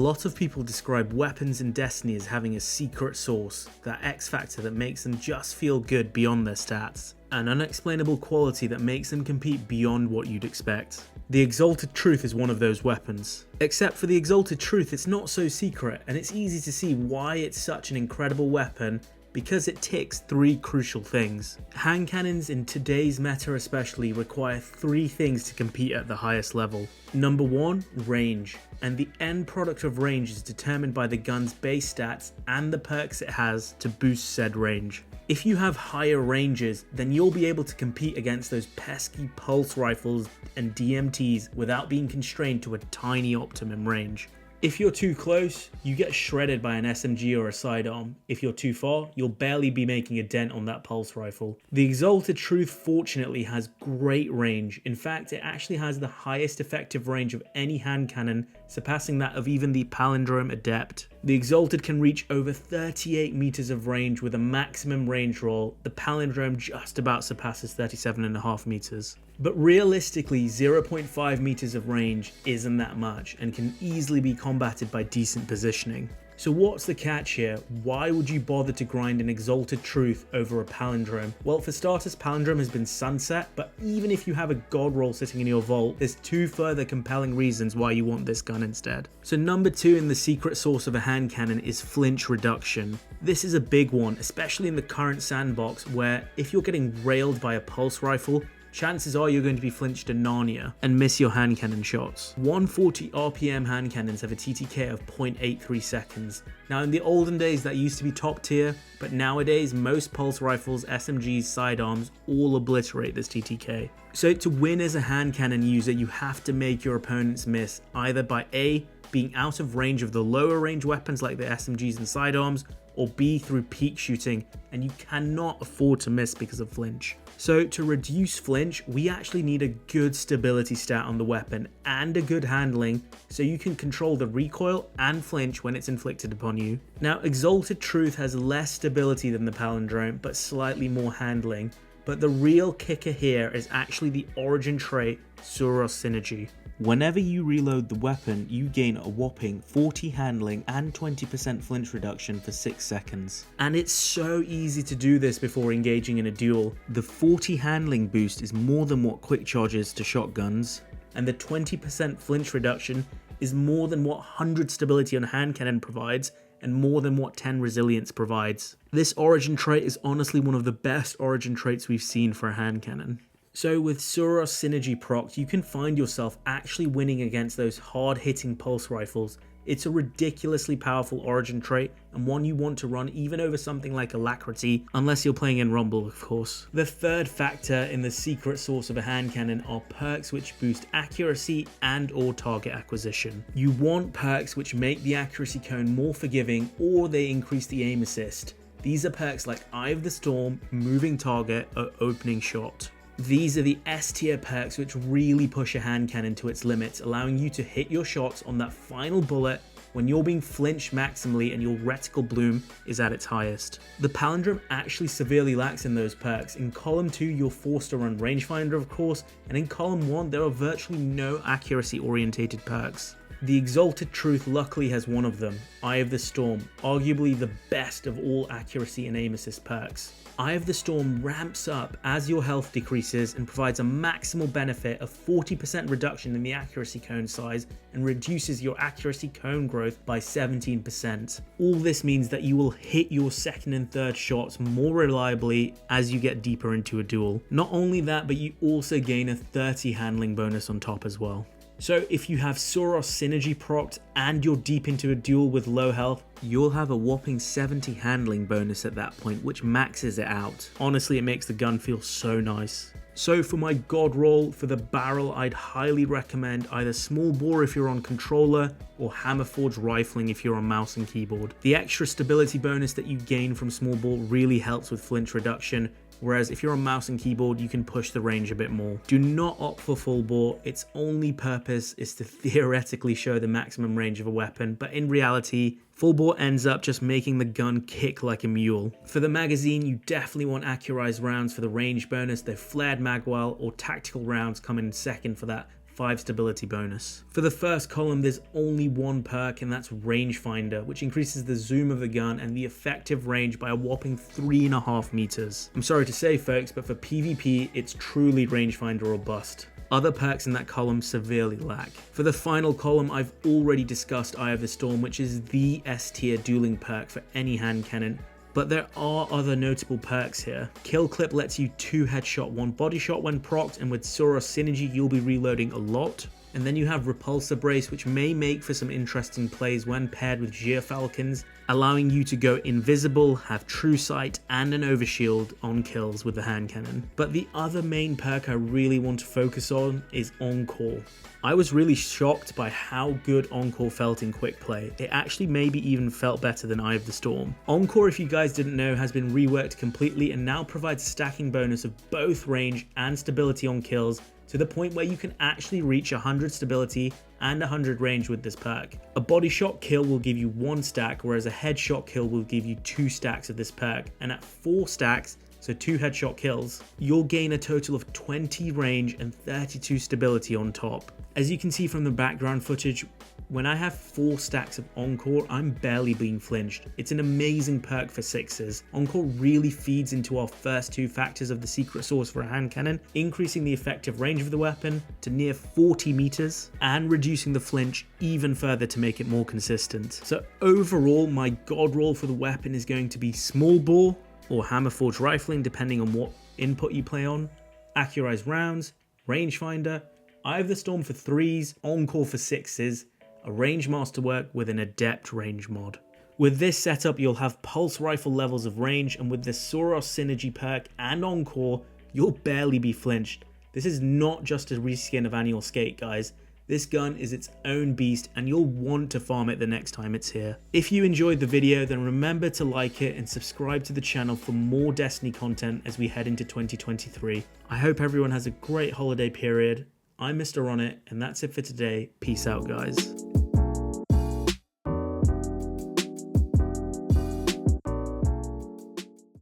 A lot of people describe weapons in Destiny as having a secret sauce, that X factor that makes them just feel good beyond their stats, an unexplainable quality that makes them compete beyond what you'd expect. The Exalted Truth is one of those weapons. Except for the Exalted Truth, it's not so secret, and it's easy to see why it's such an incredible weapon, because it ticks 3 crucial things. Hand cannons in today's meta especially require 3 things to compete at the highest level. Number 1, range, and the end product of range is determined by the gun's base stats and the perks it has to boost said range. If you have higher ranges, then you'll be able to compete against those pesky pulse rifles and DMTs without being constrained to a tiny optimum range. If you're too close, you get shredded by an SMG or a sidearm. If you're too far, you'll barely be making a dent on that pulse rifle. The Exalted Truth fortunately has great range. In fact, it actually has the highest effective range of any hand cannon, surpassing that of even the Palindrome Adept. The Exalted can reach over 38 meters of range with a maximum range roll. The Palindrome just about surpasses 37.5 meters. But realistically, 0.5 meters of range isn't that much and can easily be combated by decent positioning. So what's the catch here? Why would you bother to grind an Exalted Truth over a Palindrome? Well, for starters, Palindrome has been sunset, but even if you have a god roll sitting in your vault, there's 2 further compelling reasons why you want this gun instead. So number 2 in the secret source of a hand cannon is Flinch Reduction. This is a big one, especially in the current sandbox, where if you're getting railed by a pulse rifle, chances are you're going to be flinched to Narnia and miss your hand cannon shots. 140 RPM hand cannons have a TTK of 0.83 seconds. Now in the olden days that used to be top tier, but nowadays most pulse rifles, SMGs, sidearms all obliterate this TTK. So to win as a hand cannon user, you have to make your opponents miss either by A, being out of range of the lower range weapons like the SMGs and sidearms, or B, through peak shooting, and you cannot afford to miss because of flinch. So to reduce flinch, we actually need a good stability stat on the weapon and a good handling so you can control the recoil and flinch when it's inflicted upon you. Now, Exalted Truth has less stability than the Palindrome, but slightly more handling. But the real kicker here is actually the origin trait, Seraph Synergy. Whenever you reload the weapon, you gain a whopping 40 handling and 20% flinch reduction for 6 seconds. And it's so easy to do this before engaging in a duel. The 40 handling boost is more than what quick charges to shotguns, and the 20% flinch reduction is more than what 100 stability on hand cannon provides, and more than what 10 resilience provides. This origin trait is honestly one of the best origin traits we've seen for a hand cannon. So with Seraph Synergy proc, you can find yourself actually winning against those hard-hitting pulse rifles. It's a ridiculously powerful origin trait, and one you want to run even over something like Alacrity, unless you're playing in Rumble, of course. The third factor in the secret source of a hand cannon are perks which boost accuracy and or target acquisition. You want perks which make the accuracy cone more forgiving, or they increase the aim assist. These are perks like Eye of the Storm, Moving Target, or Opening Shot. These are the S tier perks which really push a hand cannon to its limits, allowing you to hit your shots on that final bullet when you're being flinched maximally and your reticle bloom is at its highest. The Palindrome actually severely lacks in those perks. In column 2 you're forced to run rangefinder of course, and in column 1 there are virtually no accuracy orientated perks. The Exalted Truth luckily has one of them, Eye of the Storm, arguably the best of all accuracy and aim assist perks. Eye of the Storm ramps up as your health decreases and provides a maximal benefit of 40% reduction in the accuracy cone size and reduces your accuracy cone growth by 17%. All this means that you will hit your second and third shots more reliably as you get deeper into a duel. Not only that, but you also gain a 30 handling bonus on top as well. So if you have Seraph Synergy procced and you're deep into a duel with low health, you'll have a whopping 70 handling bonus at that point, which maxes it out. Honestly, it makes the gun feel so nice. So for my god roll, for the barrel, I'd highly recommend either small bore if you're on controller, or hammer forged rifling if you're on mouse and keyboard. The extra stability bonus that you gain from small bore really helps with flinch reduction, whereas if you're on mouse and keyboard, you can push the range a bit more. Do not opt for full bore. Its only purpose is to theoretically show the maximum range of a weapon, but in reality, full bore ends up just making the gun kick like a mule. For the magazine, you definitely want accurized rounds for the range bonus. The flared magwell or tactical rounds come in second for that 5 stability bonus. For the first column, there's only one perk, and that's Rangefinder, which increases the zoom of the gun and the effective range by a whopping 3.5 meters. I'm sorry to say, folks, but for PvP, it's truly Rangefinder or bust. Other perks in that column severely lack. For the final column, I've already discussed Eye of the Storm, which is the S tier dueling perk for any hand cannon. But there are other notable perks here. Kill Clip lets you 2 headshot, 1 body shot when procced, and with Seraph synergy you'll be reloading a lot. And then you have Repulsor Brace, which may make for some interesting plays when paired with Gyrfalcons, allowing you to go invisible, have true sight, and an overshield on kills with the hand cannon. But the other main perk I really want to focus on is Encore. I was really shocked by how good Encore felt in quick play. It actually maybe even felt better than Eye of the Storm. Encore, if you guys didn't know, has been reworked completely and now provides stacking bonus of both range and stability on kills, to the point where you can actually reach 100 stability and 100 range with this perk. A body shot kill will give you 1 stack, whereas a headshot kill will give you 2 stacks of this perk, and at 4 stacks, so 2 headshot kills, you'll gain a total of 20 range and 32 stability on top. As you can see from the background footage, when I have 4 stacks of Encore, I'm barely being flinched. It's an amazing perk for 6s. Encore really feeds into our first 2 factors of the secret sauce for a hand cannon, increasing the effective range of the weapon to near 40 meters and reducing the flinch even further to make it more consistent. So overall, my god roll for the weapon is going to be small bore or hammerforged rifling, depending on what input you play on, accurized rounds, rangefinder, Eye of the Storm for 3s, Encore for 6s, a range masterwork with an adept range mod. With this setup, you'll have pulse rifle levels of range, and with the Seraph synergy perk and Encore, you'll barely be flinched. This is not just a reskin of Annual Skate, guys. This gun is its own beast, and you'll want to farm it the next time it's here. If you enjoyed the video, then remember to like it and subscribe to the channel for more Destiny content as we head into 2023. I hope everyone has a great holiday period. I'm Mr. On It, and that's it for today. Peace out, guys.